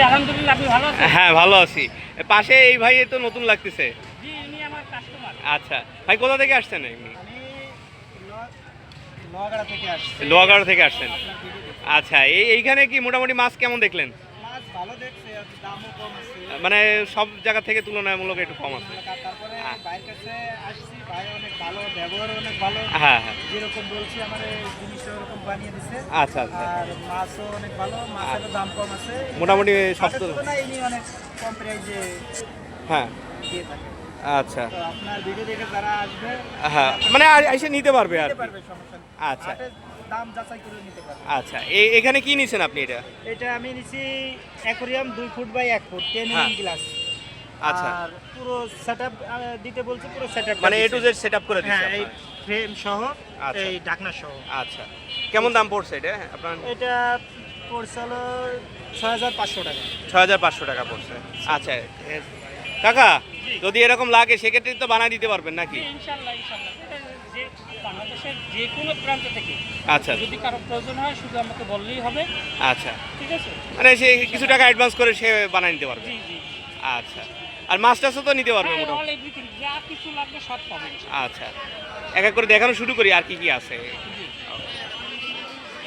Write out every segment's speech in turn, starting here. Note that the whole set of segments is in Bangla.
আলহামদুলিল্লাহ, আপনি ভালো আছেন? হ্যাঁ ভালো আছি। পাশে এই ভাই তো নতুন লাগতেছে। জি, ইনি আমার কাস্টমার। আচ্ছা ভাই, কোথা থেকে আসছেন? এমনি আমি নোয়াগাড়া থেকে আসছি। লোহাগড়া থেকে আসছেন। আপনার ভিডিও দেখছি। আচ্ছা, এইখানে কি মোটামুটি মাছ কেমন দেখলেন? মাছ ভালো দেখছে, দামও কম আছে। মানে সব জায়গা থেকে তুলনামূলক একটু কম আছে। তারপরে আ- ভাইয়ের কাছে আসছি, ভাই অনেক ভালো, ব্যবহার অনেক ভালো। হ্যাঁ হ্যাঁ। যেরকম বলছি আমার জিনিসটা ওরকম বানিয়ে দিছে। আচ্ছা আচ্ছা। আর মাছও অনেক ভালো, মাছেরও দাম কম আছে। মোটামুটি সব হাটের তুলনায় ইনি অনেক কম প্রাইসে হ্যাঁ। দিয়ে থাকে। আচ্ছা তো আপনার ভিডিও দেখে যারা আসবে হ্যাঁ, মানে এসে নিতে পারবে আর নিতে কি। পারবে, সমস্যা নেই। আচ্ছা হাটের দাম যাচাই করে নিতে পারবে। আচ্ছা, এখানে কি নিছেন আপনি এটা? এটা আমি নিছি অ্যাকোরিয়াম 2 ফুট বাই 1 ফুট 10 হ্যাঁ। mm glass. আচ্ছা, আর পুরো সেটআপ দিতে বলছি, পুরো সেটআপ মানে এ টু জেড সেটআপ করে দিচ্ছে হ্যাঁ, এই আপনার। ফ্রেম সহ, আচ্ছা। এই ঢাকনা সহ। আচ্ছা, কেমন দাম পড়ছে এটা আপনার? এটা পড়ছে হলো 6500 টাকা। 6500 টাকা পড়ছে। আচ্ছা কাকা, যদি এরকম লাগে সেক্ষেত্রে তো বানাই দিতে পারবেন নাকি? ইনশাআল্লাহ ইনশাআল্লাহ। এটা যে বাংলাদেশের যে কোনো প্রান্ত থেকে আচ্ছা যদি কারো প্রয়োজন হয় শুধু আমাকে বললেই হবে। আচ্ছা, ঠিক আছে? মানে সে কিছু টাকা অ্যাডভান্স করে সে বানাই নিতে পারবে। জি জি। আচ্ছা, আর মাছ টাছও তো নিতে পারবে হ্যাঁ, মোটামুটি। অল এভরিথিং যা কিছু লাগবে সব পাবেন। আচ্ছা, এক এক করে দেখানো শুরু করি আর কি কি আছে। জি।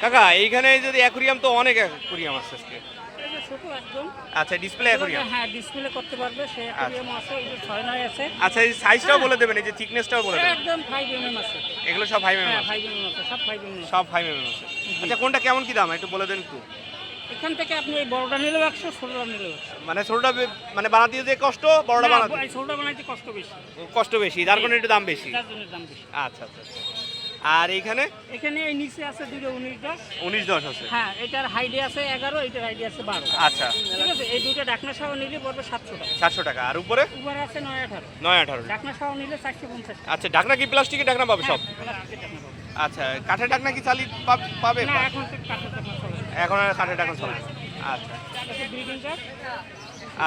কাকা, এইখানে যদি অ্যাকুরিয়াম তো অনেক অ্যাকুরিয়াম আছে আজকে। এই যে ছোট একদম। আচ্ছা, ডিসপ্লে অ্যাকুরিয়াম। হ্যাঁ, ডিসপ্লে করতে পারবে, সে অ্যাকোয়ারিয়াম আছে, এই যে 6 আছে। আচ্ছা, এই সাইজটাও বলে দেবেন, এই যে থিকনেসটাও বলে দেবেন। একদম 5 mm আছে। এগুলো সব 5 mm হ্যাঁ, আছে। 5 mm আছে, সব 5 mm আছে। সব 5 mm আছে। আচ্ছা, কোনটা কেমন কি দাম একটু বলে দেন একটু। এখান থেকে আপনি এই বড়টা নিলেও 100, ছোটটা নিলেও 100। মানে ছোটটা মানে বানাতে যে কষ্ট, বড়টা না, বানাতে এই ছোটটা বানাইতে কষ্ট বেশি, কষ্ট বেশি, যার কারণে একটু দাম বেশি। যার জন্য দাম বেশি। আচ্ছা আচ্ছা আচ্ছা। আর এইখানে এখানে এই নিচে আছে দুটো 19-10। 19-10 আছে। হ্যাঁ, এটার হাইডে আছে 11, এটার হাইডে আছে 12। আচ্ছা, ঠিক আছে? এই দুটো ঢাকনা সহ নিলে পড়বে 700 টাকা। 700 টাকা। আর উপরে উপরে আছে 9-18। 9-18। ঢাকনা সহ নিলে 450 টাকা। আচ্ছা, ঢাকনা কি প্লাস্টিকের ঢাকনা পাবে সব? হ্যাঁ, প্লাস্টিকের ঢাকনা পাবে। আচ্ছা, কাঠের ঢাকনা কি চালি পাবে? না, এখন তো কাঠের ঢাকনা চলে না। এখন আর কাঠের ঢাকনা চলে না। আচ্ছা এটা ব্রিডিং কাঠ।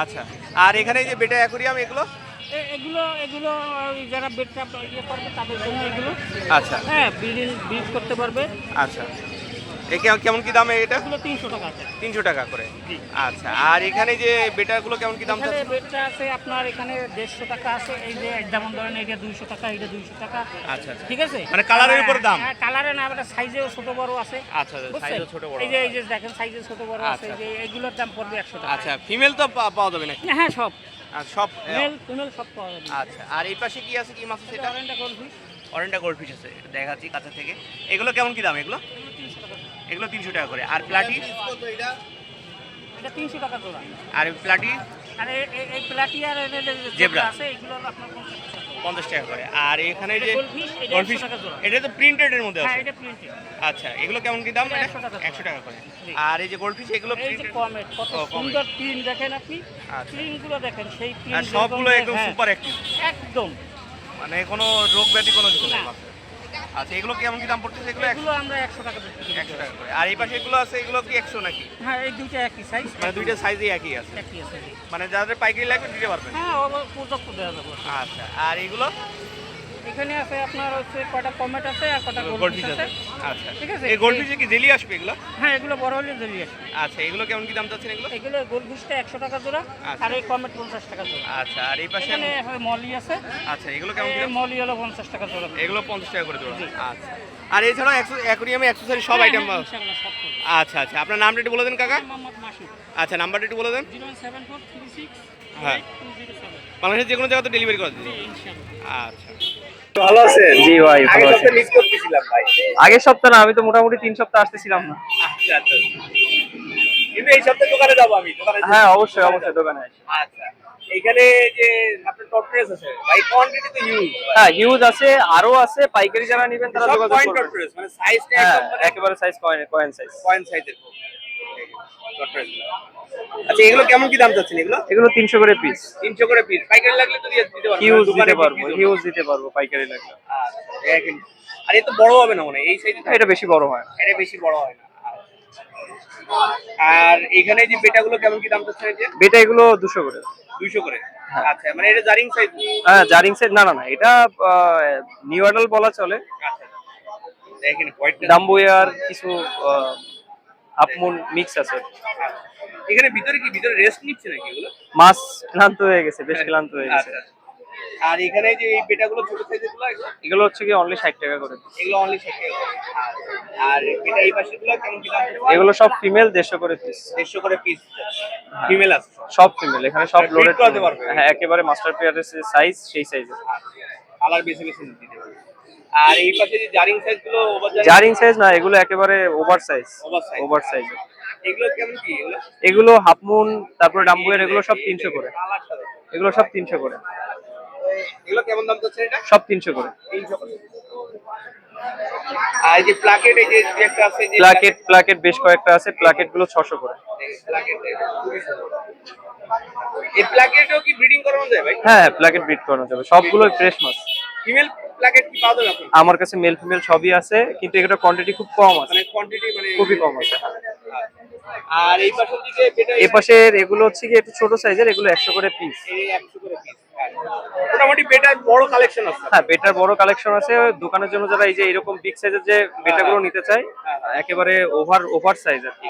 আচ্ছা। আর এখানে এই যে বেটা অ্যাকুরিয়াম এগুলো? এগুলো এগুলো ওই যারা বেডটা ইয়ে করবে তাদের জন্য এগুলো। আচ্ছা হ্যাঁ, ব্রিড করতে পারবে। আচ্ছা। কেমন কি দাম এটা? এগুলো 300 টাকা আছে। 300 টাকা করে। জি। আচ্ছা, আর এখানে যে বেটাগুলো কেমন কি দাম এখানে চাচ্ছে? বেডটা আছে আপনার, এখানে 150 টাকা আছে। এই যে যেমন ধরেন এটা 200 টাকা, এটা 200 টাকা। আচ্ছা আচ্ছা। ঠিক আছে? মানে কালারের উপর দাম? হ্যাঁ, কালারে না, আবার সাইজেও ছোট বড় আছে। আচ্ছা, বুঝছেন? সাইজও ছোট বড়। এই যে দেখেন সাইজে ছোট বড় আছে। আচ্ছা। এই যে এগুলোর দাম পড়বে 100 টাকা। আচ্ছা, ফিমেল তো পাওয়া যাবে নাকি? হ্যাঁ, সব আর সব মেল ফিমেল সব পাওয়া যাবে। আচ্ছা, আর এই পাশে কি আছে, কি মাছ আছে এটা? অরেঞ্জটা গোল্ডফিশ। অরেন্ডা গোল্ডফিশ আছে, এটা দেখাচ্ছি কাছে থেকে। এগুলো কেমন কি দাম এগুলো? 300 টাকা। এগুলো 300 টাকা করে। আর প্লাটি? এটা 300 টাকা জোড়া। আর প্লাটি আর এই প্লাটি আর জেব্রা আছে, এগুলো হলো আপনার 50 টাকা। 50 টাকা করে। আর এখানে যে গোল্ডফিশ, এটা গোল্ডফিশ, 100 টাকা জোড়া। এটা তো প্রিন্টেড এর মধ্যে হ্যাঁ, আছে। এটা প্রিন্টেড। আচ্ছা, এগুলো কেমন কি দাম? এটা এটা 100 টাকা। 100 টাকা করে। জি। আর এই যে গোল্ডফিশ এগুলো এই যে প্রিন্টেড? কমেট, কত ও, কমেট। সুন্দর প্রিন্ট দেখেন আপনি। আচ্ছা। প্রিন্টগুলো দেখেন, সেই আর প্রিন্ট সবগুলো একদম সুপার অ্যাক্টিভ, একদম। মানে কোনো রোগ ব্যাধি কোনো কিছু নেই না। মাছের। আচ্ছা, এগুলো কেমন কি দাম পড়তেছে? এগুলো এগুলো আমরা 100 টাকা বিক্রি করি। 100 টাকা করে। আর এই পাশে এগুলো আছে, এগুলো কি 100 নাকি? হ্যাঁ, এই দুইটা একই সাইজ। মানে দুইটা সাইজই একই আছে, একই আছে, জি। মানে যাদের পাইকারি লাগবে দিতে পারবেন? হ্যাঁ, পর্যাপ্ত দেওয়া যাবে। আচ্ছা, আর এগুলো এখানে আছে আপনার হচ্ছে কটা কমেট আছে আর কটা গোল্ডফিশ গোল্ডফিশ আছে। আছে। আচ্ছা, ঠিক আছে? এই গোল্ডফিশে কি জেলি আসবে এগুলো? হ্যাঁ, এগুলো বড় হলে জেলি আসবে। আচ্ছা, এগুলো কেমন কি দাম চাচ্ছেন এগুলো? এগুলো গোল্ডফিশটা 100 টাকা জোড়া। আচ্ছা। আর এই কমেট 50 টাকা জোড়া। আচ্ছা, আর এই পাশে? এখানে মলি আছে। আচ্ছা, এগুলো কেমন কি এই দাম? মলি হলো 50 টাকা জোড়া। এগুলো 50 টাকা করে জোড়া। জি। আচ্ছা, আর এছাড়াও অ্যাকুরিয়ামে অ্যাকসেসরি সব আইটেম? হ্যাঁ, ইনশাআল্লাহ সব পাবেন। আচ্ছা আচ্ছা, আপনার নামটা একটু বলে দেন কাকা। মোহাম্মদ মাসুদ। আচ্ছা, নাম্বারটা একটু বলে দেন। 07436 হ্যাঁ। 8207। বাংলাদেশের যে কোনো জায়গাতে ডেলিভারি করে দিন। ইনশাআল্লাহ। আচ্ছা, ভালো আছেন? জি ভাই, ভালো আগের আছি। সপ্তাহে মিস করতেছিলাম ভাই। আগের সপ্তাহ না, আমি তো মোটামুটি 3 সপ্তাহ আসতেছিলাম না। আচ্ছা আচ্ছা, কিন্তু এই সপ্তাহে দোকানে যাবো আমি, দোকানে হ্যাঁ, অবশ্যই অবশ্যই দোকানে আসি। আচ্ছা, এইখানে যে আপনার টপ প্রেস আছে ভাই, কোয়ান্টিটি তো হিউজ। হ্যাঁ, হিউজ আছে, আরো আছে। পাইকারি যারা নেবেন তারা সব যোগাযোগ পয়েন্ট টপ করবেন। প্রেস, মানে সাইজটা হ্যাঁ, একদম মানে একেবারে সাইজ কয়েন সাইজ। পয়েন্ট সাইজের টপ প্রেস। আচ্ছা, এগুলো কেমন কি দাম চাচ্ছেন এগুলো? এগুলো 300 করে পিস। 300 করে পিস। পাইকারি লাগলে তো দিতে পারবো। হিউজ দোকানে দিতে পারবো, বিক্রির জন্য। হিউজ দিতে পারবো পাইকারি লাগলে। আচ্ছা, দেখেন। আর এ তো বড় হবে না মনে হয়, এই সাইজে এটা বেশি বড় হয় না। এটা বেশি বড় হয় না। আর এখানে যে বেটাগুলো কেমন কি দাম চাচ্ছেন? এই যে বেটা এগুলো 200 করে। 200 করে। আচ্ছা, মানে এটা জারিং সাইজ? হ্যাঁ, জারিং সেট। না না না, এটা নিউ অ্যাডাল বলা চলে। আচ্ছা, দেখেন হোয়াইট ডাম্বুয়ার কিছু হাফ মুন মিক্স আছে। এখানে ভিতরে রেস্ট নিচ্ছে নাকি এগুলো? মাছ ক্লান্ত হয়ে গেছে, বেশ ক্লান্ত হয়ে গেছে। আচ্ছা। আর এখানে যে এই পেটাগুলো ছোট সাইজের গুলো এগুলো হচ্ছে কি অনলি 60 টাকা করে। এগুলো অনলি 60 টাকা করে। আর এটা এই পাশেগুলো কেমন কি দাম? এগুলো সব ফিমেল, 150 করে পিস। 150 করে পিস। ফিমেল আছে সব ফিমেল, এখানে সব আর লোডেড breed করাতে পারবে? হ্যাঁ, একেবারে মাস্টার পেয়ারের সাইজ সেই সাইজের। কালার বেশি দিতে পারবে। আর এই পাশে যে জারিং সাইজগুলো ওভার জারিং সাইজ না, এগুলো একেবারে over size. Oversize। Over size. এগুলো কেমন কি এগুলো? এগুলো হাফ মুন, তারপরে ডাম্বুয়ের, এগুলো সব 300 করে। কালার সাদা। এগুলো সব 300 করে। এগুলো কেমন দাম যাচ্ছে এটা? সব 300 করে। 300 করে। আর এই যে প্লাকেট এই যে একটা আছে যে প্লাকেট বেশ কয়েকটা আছে, প্লাকেট গুলো 600 করে। প্লাকেট এই প্লাকেটও কি ব্রিডিং করানো যায় ভাই? হ্যাঁ, প্লাকেট ব্রিড করানো যাবে, সবগুলোই ফ্রেশ মাছ। ফিমেল প্লাকেট কি পাওয়া যাবে আপনার? আমার কাছে মেল ফিমেল সবই আছে, কিন্তু এটা কোয়ান্টিটি খুব কম আছে, মানে কোয়ান্টিটি মানে খুবই কম আছে। আর এই পাশের দিকে বেটা এই পাশের এগুলো হচ্ছে কি একটু ছোট সাইজের, এগুলো 100 করে পিস। এই 100 করে পিস। মোটামুটি বেটার বড় কালেকশন আছে। হ্যাঁ, বেটার বড় কালেকশন আছে দোকানের জন্য, যারা এই যে এরকম বিগ সাইজের যে বেটাগুলো নিতে চায়, একেবারে ওভার সাইজ আর কি।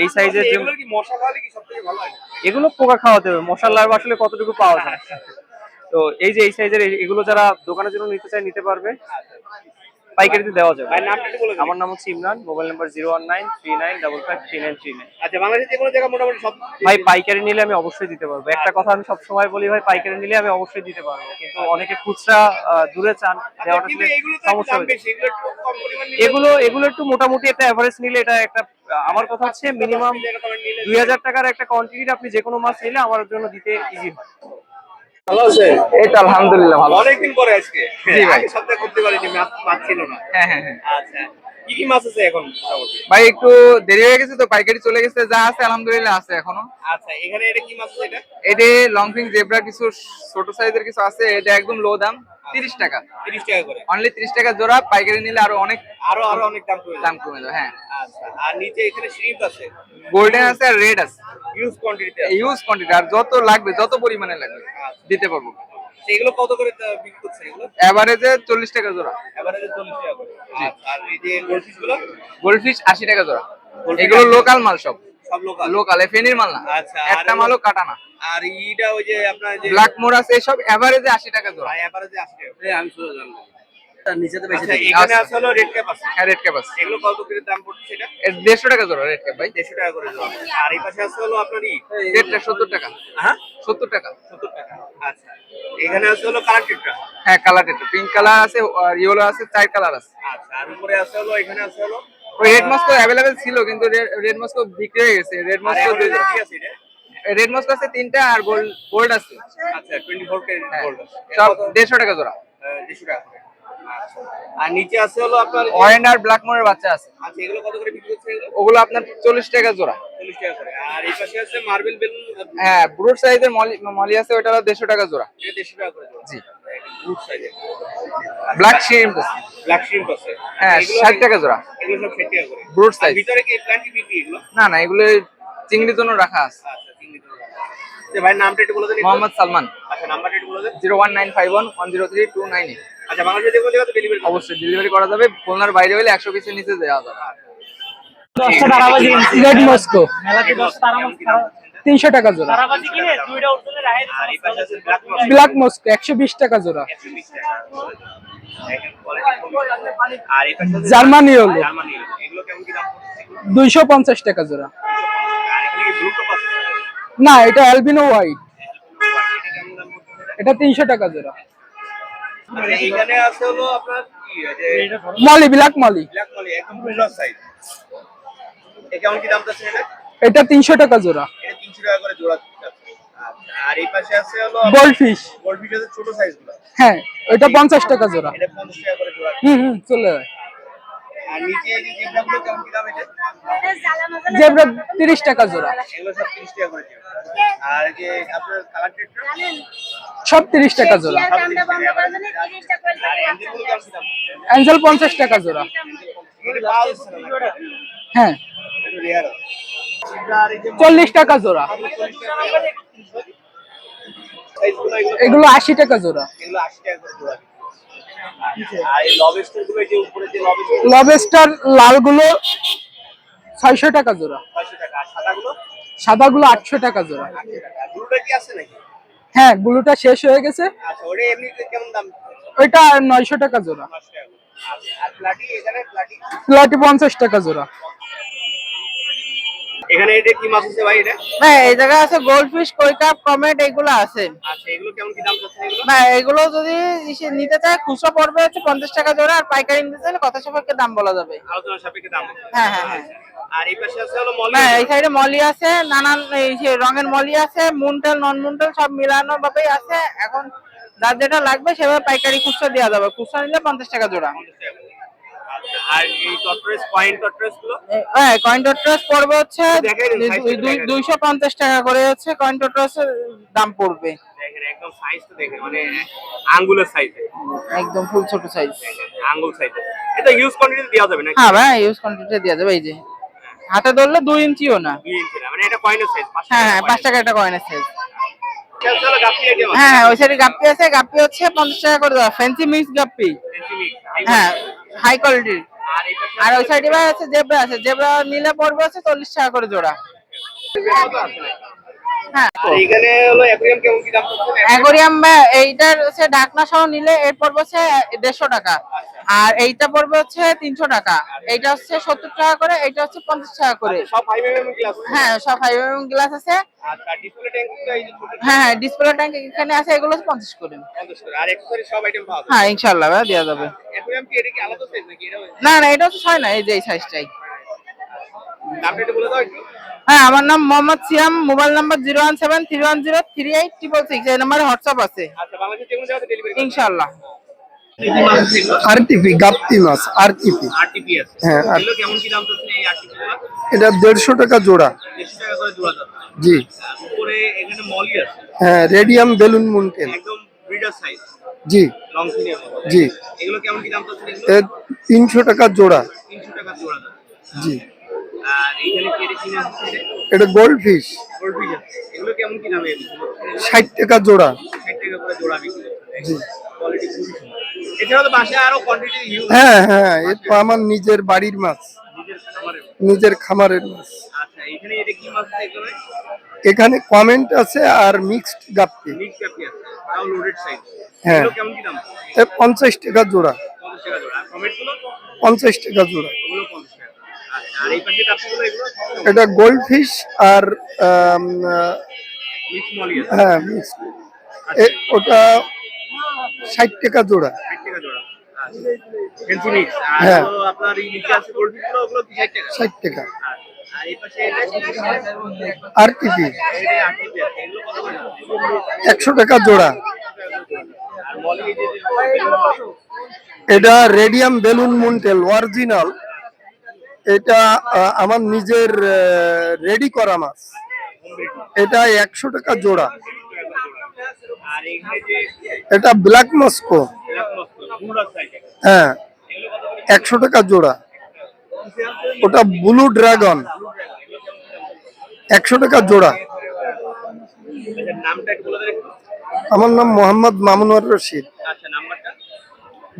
এই সাইজের যে এগুলো কি মশা খাওয়ালে কি সবথেকে ভালো হয়? এগুলো পোকা খাওয়াতে হবে, মশার লার্ভা আসলে কতটুকু পাওয়া যায়। তো এই যে এই সাইজের এগুলো যারা দোকানের জন্য নিতে চায় নিতে পারবে, পাইকারিতে দেওয়া যাবে। ভাই নামটা একটু বলে দিন। আমার নাম হচ্ছে ইমরান, মোবাইল নাম্বার 01939553939। আচ্ছা, বাংলাদেশে যে কোনো জায়গা মোটামুটি সব ভাই পাইকারি নিলে আমি অবশ্যই দিতে পারবো। একটা কথা আমি সব সময় বলি ভাই, পাইকারি নিলে আমি অবশ্যই দিতে পারবো, কিন্তু অনেকে খুচরা দূরে চান, দেওয়াটা কিন্তু আসলে এগুলো তো একটু সমস্যা দাম হয়ে যায়। বেশি, এগুলো একটু কম পরিমাণ নিলে এগুলো একটু মোটামুটি একটা এভারেজ নিলে এটা একটা আমার কথা হচ্ছে মিনিমাম 2000 টাকার একটা কোয়ান্টিটি আপনি যে কোনো মাছ নিলে আমার জন্য দিতে ইজি হয়। ভালো আছে? এই তো আলহামদুলিল্লাহ ভালো। অনেকদিন পরে আজকে। জি ভাই। আগে সপ্তাহে করতে পারিনি, মাছ ছিল না। হ্যাঁ হ্যাঁ হ্যাঁ আচ্ছা, কি মাছ আছে এখন মোটামুটি? ভাই একটু দেরি হয়ে গেছে তো, পাইকারি চলে গেছে, যা আছে আলহামদুলিল্লাহ আছে এখনো। আচ্ছা, এখানে এটা কি মাছ আছে এটা? এটা লংফিং জেব্রা, কিছু ছোট সাইজের কিছু আছে, এটা একদম লো দাম 30 টাকা, 30 টাকা করে। অনলি 30 টাকা জোড়া। পাইকারি নিলে আরো অনেক আরো অনেক দাম কমে দাম যাবে। কমে যাবে। হ্যাঁ, আচ্ছা, আর নিচে এখানে শ্রিম্প আছে, গোল্ডেন আছে আর রেড আছে, হিউজ কোয়ান্টিটিতে। ইউজ কোয়ান্টিটি, আর যত লাগবে যত পরিমাণে লাগবে দিতে পারবো। এগুলো কত করে বিক্রি করছে এগুলো? এভারেজে 40 টাকা জোড়া, এভারেজে 40 টাকা করে। আচ্ছা, আর এই যে গোল্ডফিশ গুলো? গোল্ডফিশ 80 টাকা জোড়া। Goldfish এগুলো 80 লোকাল মাল, সব সব লোকাল। লোকাল, ফেনীর মাল না। আচ্ছা, আর একটা মালও কাটা না। আর এইটা ওই যে আপনার যে ব্ল্যাক মোর আছে, সব এভারেজে 80 টাকা জোড়া। এভারেজে 80 টাকা। আমি শুধু জানলাম তার নিচে তো বেশি আচ্ছা, দেখি। এখানে আছে হলো রেড ক্যাপ আছে। হ্যাঁ, রেড ক্যাপ আছে, এগুলো কত করে দাম পড়ছে এটা? 150 টাকা জোড়া রেড ক্যাপ ভাই। 150 টাকা করে জোড়া। আর এই পাশে আছে হলো আপনার রেডটা 70 টাকা। হ্যাঁ 70 টাকা। 70 টাকা। আচ্ছা, এখানে আছে হলো কালার টিপটা। হ্যাঁ, কালার এটা পিঙ্ক কালার আছে, আর ইয়েলো আছে, 4 কালার আছে। আচ্ছা, আর উপরে আছে হলো এখানে আছে হলো ওই রেড মস্কো अवेलेबल ছিল, কিন্তু রেড মস্কো বিক্রি হয়ে গেছে। রেড আর মস্কো এখানে কি আছে এটা? রেড মস্কো আছে 3টা, আর গোল্ড আছে। আচ্ছা, 24 কে হ্যাঁ, গোল্ড আছে। সব 150 টাকা জোড়া। 150 টাকা করে। আচ্ছা, আর নিচে আছে হলো আপনার অরেঞ্জ আর ব্ল্যাক মোরের বাচ্চা আছে, আচ্ছা, এগুলো কত করে বিক্রি করছে এগুলো? ওগুলো আপনার 40 টাকা জোড়া। 40 টাকা করে। আর এই পাশে আছে মার্বেল বেলুন, হ্যাঁ, ব্রুড সাইজের মলি আছে, ওটা হলো 150 টাকা জোড়া। এটা 150 টাকা করে জোড়া। জি। গুড সাইজের। ব্ল্যাক শিম্প আছে, ব্ল্যাক শ্রিম্প আছে। হ্যাঁ, এগুলো 60 টাকা জোড়া। এগুলো সব 60 টাকা করে। ব্রুড আর সাইজ। ভিতরে কি প্ল্যান্ট বিক্রি এগুলো? না না, এগুলো চিংড়ির জন্য রাখা আছে। আচ্ছা, চিংড়ি তো। যে ভাই নামটা একটু বলে দেন একটু। মোহাম্মদ সালমান। আচ্ছা, নাম্বারটা একটু বলে দেন। 01951103298। আচ্ছা, বাংলাদেশে যে কোনো জায়গাতে ডেলিভারি অবশ্যই ডেলিভারি করা যাবে, খুলনার বাইরে হলে 100 পিসের নিচে দেওয়া যাবে। 10টা তারাবাজি রেড মস্কো মেলাতে 10 তারাবাজি 300 টাকা জোড়া। তারাবাজি কিনে দুইটা উঠলে রাখে আর এই পাশে আছে ব্ল্যাক মস ব্ল্যাক মস্কো 120 টাকা জোড়া। 120 টাকা। দেখেন কোয়ালিটি। আর এই পাশে আছে জার্মানি হলো জার্মানি। এগুলো কেমন কি দাম পড়ছে এগুলো? 250 টাকা জোড়া। আর এখানে কি ব্লু টপ আছে? না, এটা অ্যালবিনো হোয়াইট, এটা কেমন দাম পড়ছে? এটা 300 টাকা জোড়া। আচ্ছা, এখানে আছে হলো আপনার কি যে molly, black molly, black molly, একদম বুলার সাইজ। এটা কেমন কি দাম যাচ্ছে এটা? এটা 300 টাকা জোড়া। এটা 300 টাকা করে জোড়া যাচ্ছে। আচ্ছা, আর এই পাশে আছে হলো গোল্ডফিশ, গোল্ডফিশ আছে ছোট সাইজগুলো। হ্যাঁ, এটা 50 টাকা জোড়া। এটা 50 টাকা করে জোড়া। চলে যায়। আর নিচে এই যে জেব্রাগুলো কেমন কি দাম এটা? জেব্রা 30 টাকা জোড়া, এগুলো সব 30 টাকা করে জোড়া। আর এই যে আপনার কালার টেট্রা সব 30 টাকা জোড়া। আর অ্যাঞ্জেলগুলো কেমন কি দাম? অ্যাঞ্জেল 50 টাকা জোড়া। এটা পাওয়া যাচ্ছে না নাকি? হ্যাঁ, একটু রেয়ার আছে। আর এই যে 40 টাকা জোড়া। সাইজগুলো এগুলো 80 টাকা জোড়া। এগুলো 80 টাকা করে জোড়া। আর এই লবস্টার গুলো এই যে উপরে যে লবস্টার লবস্টার লালগুলো 600 টাকা জোড়া। 500 টাকা। আর সাদাগুলো সাদাগুলো 800 টাকা জোড়া। ব্লুটা কি আছে নাকি? হ্যাঁ, ব্লুটা শেষ হয়ে গেছে। আচ্ছা, ওটা এমনিতে কেমন দাম? ওইটা 900 টাকা জোড়া। আর প্লাটি, এখানে প্লাটি প্লাটি 50 টাকা জোড়া। এখানে এটা কি মাছ আছে ভাই এটা? ভাই এই জায়গায় আছে গোল্ডফিশ, কই কাপ, কমেট, এগুলো আছে। আচ্ছা, এগুলো কেমন কি দাম চাচ্ছেন এগুলো? ভাই এগুলো যদি নিতে চায় খুচরা পড়বে হচ্ছে 50 টাকা জোড়া, আর পাইকারি নিতে চাইলে কথা সাপেক্ষে দাম বলা যাবে। আলোচনা সাপেক্ষে দাম হবে। হ্যাঁ হ্যাঁ হ্যাঁ। আর এই পাশে আছে হলো মলি। ভাই এই সাইডে মলি আছে, নানান এই যে রঙের মলি আছে, মুনটেল নন মুনটেল সব মিলানো ভাবেই আছে। এখন যার যেটা লাগবে সেভাবে পাইকারি খুচরা দেওয়া যাবে। খুচরা নিলে 50 টাকা জোড়া। আর এই টটরেস, কয়েন টটরেস গুলো হ্যাঁ, কয়েন টট্রাস পড়বে হচ্ছে দেখাই দিন, size টা দেখাই দিন। 250 টাকা করে হচ্ছে কয়েন টট্রাসের দাম পড়বে। দেখেন, একদম সাইজটা দেখেন, মানে আঙ্গুলের সাইজে, একদম ফুল ছোট সাইজ। আঙ্গুল সাইজে। এটা হিউজ কোয়ান্টিটি দেওয়া যাবে নাকি? হ্যাঁ ভাই, ইউজ কোয়ান্টিটি দেওয়া যাবে। এই যে হাতে ধরলে 2 ইঞ্চিও না। 2 ইঞ্চি না, মানে এটা কয়েনের সাইজ। হ্যাঁ হ্যাঁ, 5 টাকা একটা কয়েনের সাইজ। চলো গাপ্পি আইটেম আছে। হ্যাঁ হ্যাঁ, ওই সাইডে গাপ্পি আছে। গাপ্পি হচ্ছে 50 টাকা করে দেওয়া, ফ্যান্সি মিক্স গাপ্পি। হ্যাঁ, হাই কোয়ালিটির। আর এই পাশে আর ওই সাইডে ভাই আছে জেব্রা আছে। জেব্রা নিলে পড়বে হচ্ছে 40 টাকা করে জোড়া। হ্যাঁ, আর এখানে হলো অ্যাকুয়ারিয়াম কেমন কি দাম পড়ছে? অ্যাকোরিয়াম এইটার হচ্ছে ঢাকনা সহ নিলে এর পড়বে হচ্ছে 150 টাকা, আর এইটা পড়বে হচ্ছে 300 টাকা। এইটা হচ্ছে 70 টাকা করে, এইটা হচ্ছে 50 টাকা করে। সব 5mm গ্লাস। হ্যাঁ, সব 5mm গ্লাস আছে। আচ্ছা, ডিসপ্লে ট্যাঙ্ক তো এই যে ছোট হ্যাঁ হ্যাঁ, ডিসপ্লে ট্যাঙ্ক এখানে আছে, এগুলো হচ্ছে 50 করে। 50 করে। আর অ্যাকসেসরি সব আইটেম পাওয়া যায়। হ্যাঁ, ইনশাআল্লাহ ভাই দেওয়া যাবে। অ্যাকুয়ারিয়াম কি এটা কি আলাদা সাইজ নাকি? এটা না না, এটা হচ্ছে 6 না, এই যে এই সাইজটাই। দামটা একটু বলে দাও একটু। হ্যাঁ, আমার নাম মোহাম্মদ সিয়াম। Mobile number 01731038688। এই নাম্বারে হোয়াটসঅ্যাপ আছে। আচ্ছা, বাংলাদেশের যে কোনো জায়গাতে ডেলিভারি ইনশাআল্লাহ। কি মাছ আছে এগুলো? আরটিপি গাপ্পি মাছ আরটিপি আরটিপি আছে। হ্যাঁ, এগুলো কেমন কি দাম চাচ্ছেন এই আরটিপি গুলো? এটা 150 টাকা জোড়া। 150 টাকা করে জোড়া যাচ্ছে। জি উপরে এখানে মলি আছে, হ্যাঁ, রেডিয়াম বেলুন মুনটেল। একদম ব্রিডার সাইজ, জি লং ফিনের মতো। জি এগুলো কেমন কি দাম চাচ্ছেন এগুলো? এ 300 টাকা জোড়া। 300 টাকা জোড়া যাচ্ছে। জি আর এখানে কেটে কিনে আসছে এটা গোল্ড ফিশ গোল্ডফিশ আছে। এগুলো কেমন কি দামে বিক্রি করছেন? 60 টাকা জোড়া। 60 টাকা করে জোড়া বিক্রি করছেন। জি কোয়ালিটি খুবই সুন্দর। এছাড়াও তো বাসায় আরো কোয়ান্টিটি হিউজ হ্যাঁ হ্যাঁ, এ তো আমার নিজের বাড়ির মাছ, নিজের খামারে। নিজের খামারের মাছ। আচ্ছা, এখানে এটা কি মাছ আছে এখানে? এখানে কমেন্ট আছে আর মিক্সড গাপ্পি। মিক্স ক্যাপি আছে, তাও লোডেড সাইজ। হ্যাঁ। এগুলো কেমন কি দাম? এ 50 টাকা জোড়া। 50 টাকা জোড়া। আর কমেট গুলো? 50 টাকা জোড়া। ওগুলো 50 টাকা। আচ্ছা, আর এই পাশে কাপগুলো এগুলো এটা গোল্ড ফিশ আর মিক্স মলি আছে। হ্যাঁ মিক্সড, ওটা 60 টাকা জোড়া। 60 টাকা জোড়া। আচ্ছা, ফ্যান্সি মিক্স। আর হ্যাঁ। হলো আপনার এই নিচে আছে গোল্ডফিশ গুলো, ওগুলো কি 60 টাকা? 60 টাকা। আচ্ছা, আর এই পাশে এটা কি? আরটিপি এটা 80 টাকা। এগুলো কত করে? 100 টাকা জোড়া। আর মলি এই যে এটা রেডিয়াম বেলুন মুনটেল অরিজিনাল। এটা আমার নিজের রেডি করা মাছ। এটা 100 টাকা জোড়া। আর এখানে যে এটা ব্ল্যাক মস্কো, গুড়া সাইজ, হ্যাঁ 100 টাকা জোড়া। ওটা ব্লু ড্রাগন 100 টাকা জোড়া। নামটা একটু বলে দেন একটু। আমার নাম মোহাম্মদ মামুনুর রশিদ। আচ্ছা, নাম্বারটা?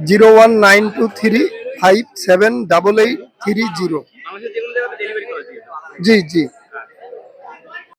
01923578830। আমাদের যে কোনো জায়গাতে ডেলিভারি করা যায়। জি জি।